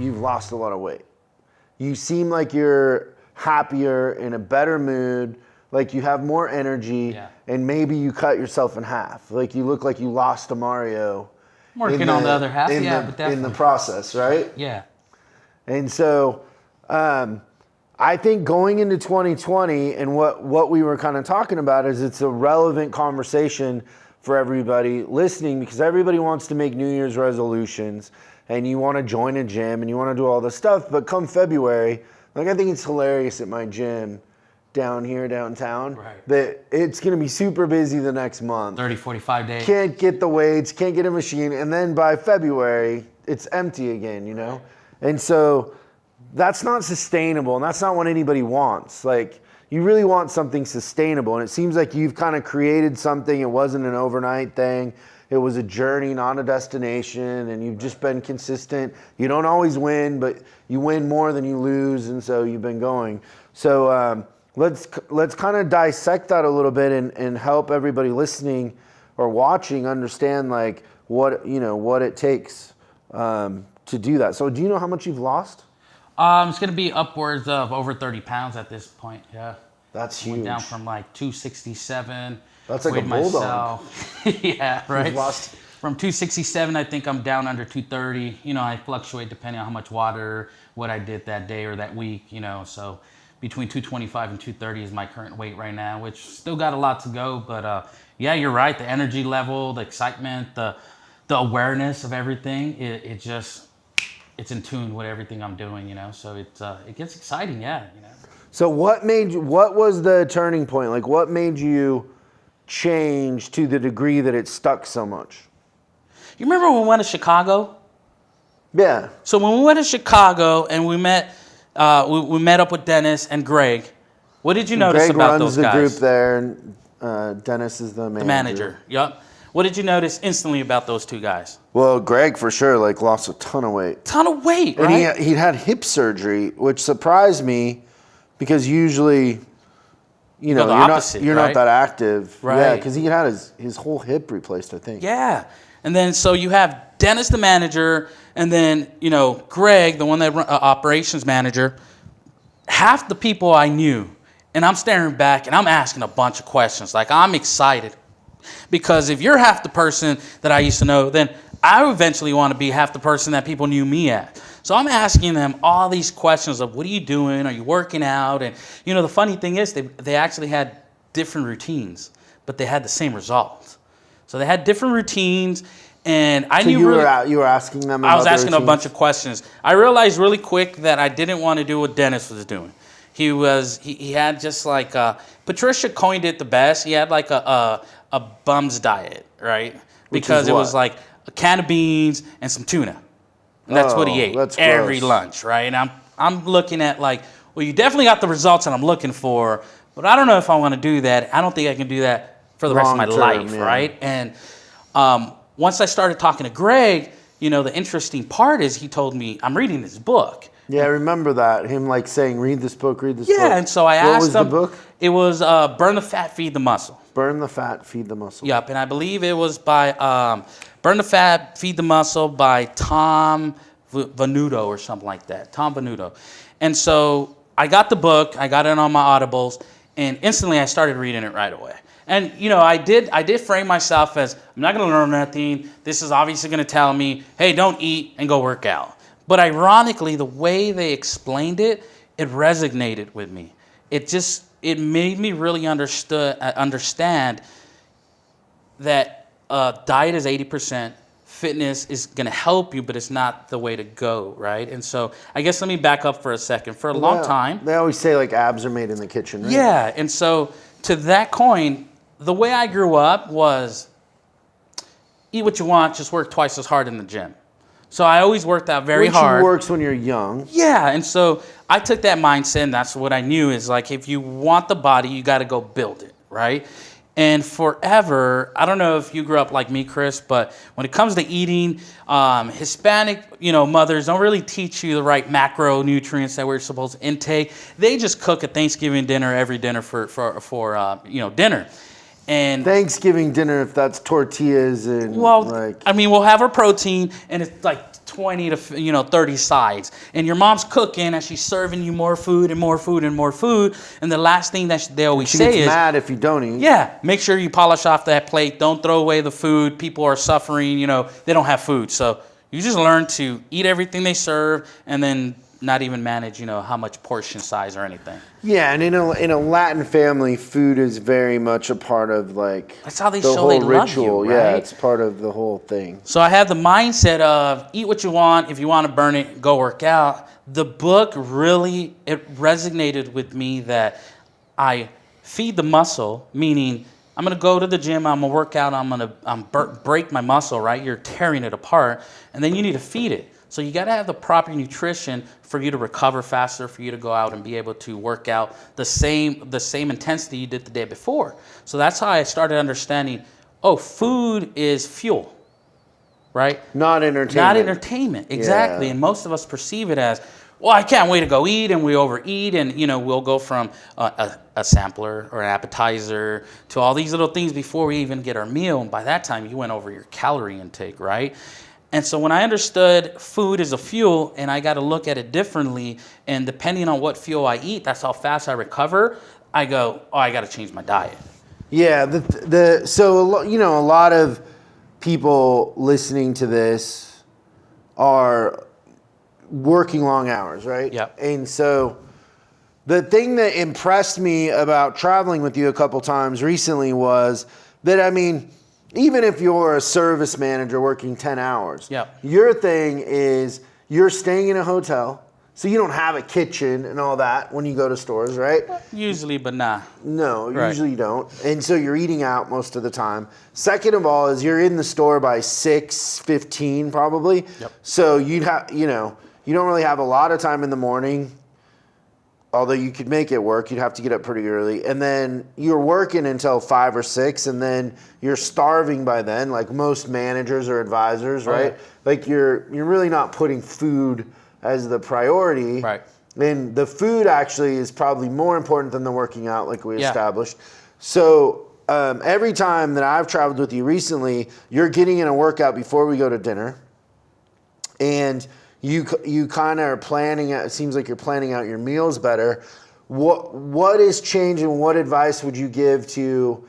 you've lost a lot of weight. You seem like you're happier, in a better mood, like you have more energy, and maybe you cut yourself in half. Like you look like you lost a Mario. I'm working on the other half, but definitely. In the process, right? Yeah. And so I think going into 2020 and what we were kind of talking about is it's a relevant conversation for everybody listening, because everybody wants to make New Year's resolutions and you want to join a gym and you want to do all this stuff. But come February, like I think it's hilarious at my gym down here downtown that it's going to be super busy the next month. 30, 45 days. Can't get the weights, can't get a machine. And then by February, it's empty again, you know? And so that's not sustainable, and that's not what anybody wants. Like, you really want something sustainable, and it seems like you've kind of created something. It wasn't an overnight thing. It was a journey, not a destination, and you've just been consistent. You don't always win, but you win more than you lose, and so you've been going. So let's kind of dissect that a little bit and help everybody listening or watching understand like what it takes to do that. So do you know how much you've lost? It's going to be upwards of over 30 pounds at this point. Yeah. That's huge. Went down from like 267. That's like a bulldog. Yeah, right. You've lost. From 267, I think I'm down under 230. You know, I fluctuate depending on how much water, what I did that day or that week, you know. So between 225 and 230 is my current weight right now, which still got a lot to go. But yeah, you're right. The energy level, the excitement, the awareness of everything, it's in tune with everything I'm doing, you know. So it gets exciting, yeah, you know. So what was the turning point? Like what made you change to the degree that it stuck so much? You remember when we went to Chicago? Yeah. So when we went to Chicago and we met up with Dennis and Greg, what did you notice about those guys? Greg runs the group there, and Dennis is the manager. The manager, yep. What did you notice instantly about those two guys? Well, Greg for sure lost a ton of weight. Ton of weight, right? And he'd had hip surgery, which surprised me because usually, you're not that active. Right. Yeah, because he had his whole hip replaced, I think. Yeah. And then so you have Dennis, the manager, and then, Greg, the one that operations manager. Half the people I knew, and I'm staring back and I'm asking a bunch of questions. Like, I'm excited. Because if you're half the person that I used to know, then I eventually want to be half the person that people knew me as. So I'm asking them all these questions of, what are you doing? Are you working out? And, the funny thing is they actually had different routines, but they had the same results. So they had different routines, and I knew you were asking them about I was asking a bunch of questions. I realized really quick that I didn't want to do what Dennis was doing. He had just like, Patricia coined it the best. He had like a bum's diet, right? Because it was like a can of beans and some tuna. And that's what he ate every lunch, right? And I'm looking at like, well, you definitely got the results that I'm looking for, but I don't know if I want to do that. I don't think I can do that for the rest of my life, right? And once I started talking to Greg, the interesting part is he told me, I'm reading this book. Yeah, I remember that. Him like saying, read this book. Yeah, and so I asked him. What was the book? It was Burn the Fat, Feed the Muscle. Burn the Fat, Feed the Muscle. Yep, and I believe it was by Burn the Fat, Feed the Muscle by Tom Venuto or something like that. Tom Venuto. And so I got the book. I got it on my Audibles, and instantly I started reading it right away. And, I did frame myself as, I'm not going to learn nothing. This is obviously going to tell me, hey, don't eat and go work out. But ironically, the way they explained it, it resonated with me. It made me really understand that diet is 80%, fitness is going to help you, but it's not the way to go, right? And so I guess let me back up for a second. For a long time... They always say like abs are made in the kitchen, right? Yeah, and so to that coin, the way I grew up was eat what you want, just work twice as hard in the gym. So I always worked out very hard. Which works when you're young. Yeah, and so I took that mindset, and that's what I knew is like, if you want the body, you got to go build it, right? And forever, I don't know if you grew up like me, Chris, but when it comes to eating, Hispanic, mothers don't really teach you the right macronutrients that we're supposed to intake. They just cook a Thanksgiving dinner every dinner for dinner. And Thanksgiving dinner, if that's tortillas and we'll have our protein, and it's like 20 to 30 sides, and your mom's cooking and she's serving you more food and more food and more food, and the last thing that they always say gets is mad if you don't eat. Yeah, make sure you polish off that plate. Don't throw away the food. People are suffering. They don't have food, so you just learn to eat everything they serve, and then not even manage, how much portion size or anything. Yeah, and in a Latin family, food is very much a part of that's how they the show whole they ritual. love you, right? Yeah, it's part of the whole thing. So I have the mindset of eat what you want. If you want to burn it, go work out. The book really, it resonated with me that I feed the muscle, meaning I'm going to go to the gym, I'm going to work out, I'm going to break my muscle, right? You're tearing it apart, and then you need to feed it. So you got to have the proper nutrition for you to recover faster, for you to go out and be able to work out the same intensity you did the day before. So that's how I started understanding, food is fuel, right? Not entertainment. Not entertainment, exactly. Yeah. And most of us perceive it as, well, I can't wait to go eat, and we overeat, and we'll go from a sampler or an appetizer to all these little things before we even get our meal. And by that time, you went over your calorie intake, right? And so when I understood food is a fuel and I got to look at it differently, and depending on what fuel I eat, that's how fast I recover, I go, I got to change my diet. Yeah, so a lot of people listening to this are working long hours, right? Yeah. And so the thing that impressed me about traveling with you a couple times recently was that, even if you're a service manager working 10 hours, your thing is you're staying in a hotel, so you don't have a kitchen and all that when you go to stores, right? Usually, but nah. No, right. Usually you don't. And so you're eating out most of the time. Second of all is you're in the store by 6:15 probably. Yep. So you don't really have a lot of time in the morning. Although you could make it work, you'd have to get up pretty early. And then you're working until 5 or 6, and then you're starving by then, like most managers or advisors, right? Yeah. Like you're really not putting food as the priority. Right. And the food actually is probably more important than the working out, like we established. So every time that I've traveled with you recently, you're getting in a workout before we go to dinner. And you kind of are planning out, it seems like you're planning out your meals better. What is changing? What advice would you give to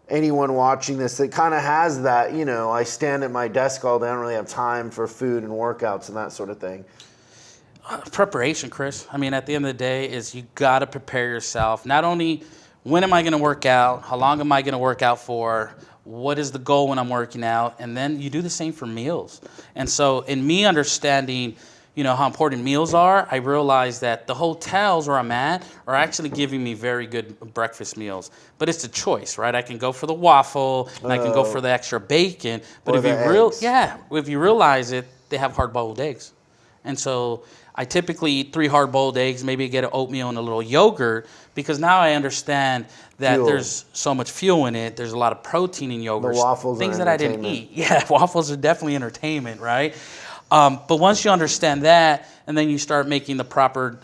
anyone watching this that kind of has that, I stand at my desk all day, I don't really have time for food and workouts and that sort of thing? Preparation, Chris. At the end of the day is you got to prepare yourself. Not only when am I going to work out, how long am I going to work out for, what is the goal when I'm working out, and then you do the same for meals. And so in me understanding, how important meals are, I realized that the hotels where I'm at are actually giving me very good breakfast meals. But it's a choice, right? I can go for the waffle, and I can go for the extra bacon. But if you realize it, they have hard-boiled eggs. And so I typically eat 3 hard-boiled eggs, maybe get an oatmeal and a little yogurt, because now I understand that there's so much fuel in it. There's a lot of protein in yogurt. The waffles things are that I didn't eat. Yeah, waffles are definitely entertainment, right? But once you understand that, and then you start making the proper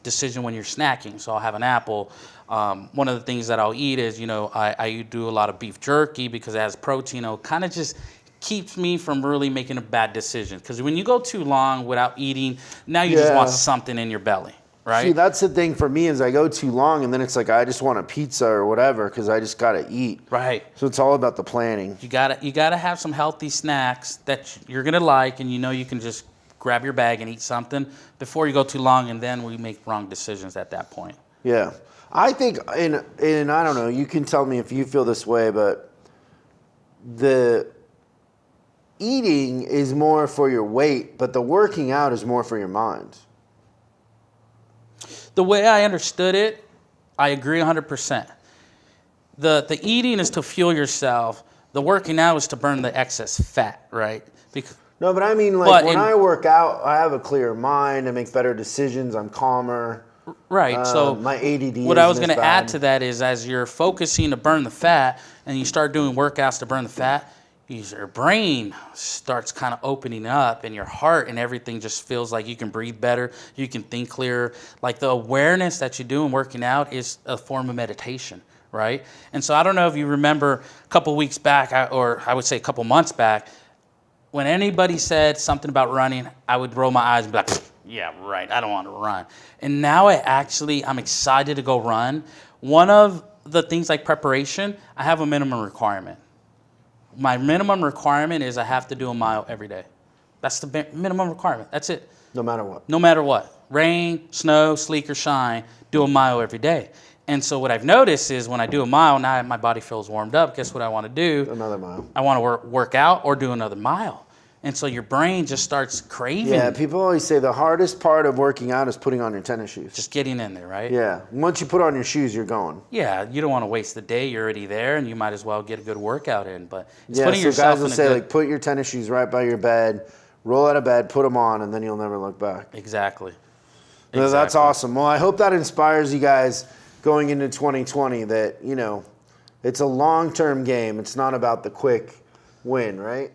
decision when you're snacking. So I'll have an apple. One of the things that I'll eat is, I do a lot of beef jerky because it has protein. It kind of just keeps me from really making a bad decision. Because when you go too long without eating, now you just want something in your belly, right? See, that's the thing for me is I go too long and then it's like I just want a pizza or whatever because I just got to eat. Right. So it's all about the planning. You gotta have some healthy snacks that you're going to like, and you can just grab your bag and eat something before you go too long, and then we make wrong decisions at that point. Yeah. I think, and I don't know, you can tell me if you feel this way, but the eating is more for your weight, but the working out is more for your mind. The way I understood it, I agree 100%. The eating is to fuel yourself. The working out is to burn the excess fat, right? No, but I mean, like, when I work out, I have a clearer mind. I make better decisions. I'm calmer. Right. So my ADD. What I was going to add to that is, as you're focusing to burn the fat, and you start doing workouts to burn the fat, your brain starts kind of opening up, and your heart and everything just feels like you can breathe better, you can think clearer. Like the awareness that you do in working out is a form of meditation, right? And so I don't know if you remember a couple weeks back, or I would say a couple months back, when anybody said something about running, I would roll my eyes and be like, yeah, right, I don't want to run. And now I'm excited to go run. One of the things like preparation, I have a minimum requirement. My minimum requirement is I have to do a mile every day. That's the minimum requirement. That's it. No matter what. No matter what. Rain, snow, sleek or shine, do a mile every day. And so what I've noticed is when I do a mile, now my body feels warmed up. Guess what I want to do? Another mile. I want to work out or do another mile. And so your brain just starts craving. Yeah, people always say the hardest part of working out is putting on your tennis shoes. Just getting in there, right? Yeah. Once you put on your shoes, you're going. Yeah, you don't want to waste the day. You're already there, and you might as well get a good workout in. But it's Yeah, putting so yourself guys will in a say, good... like, put your tennis shoes right by your bed, roll out of bed, put them on, and then you'll never look back. Exactly. No, that's awesome. Well, I hope that inspires you guys going into 2020 that, it's a long-term game. It's not about the quick win, right?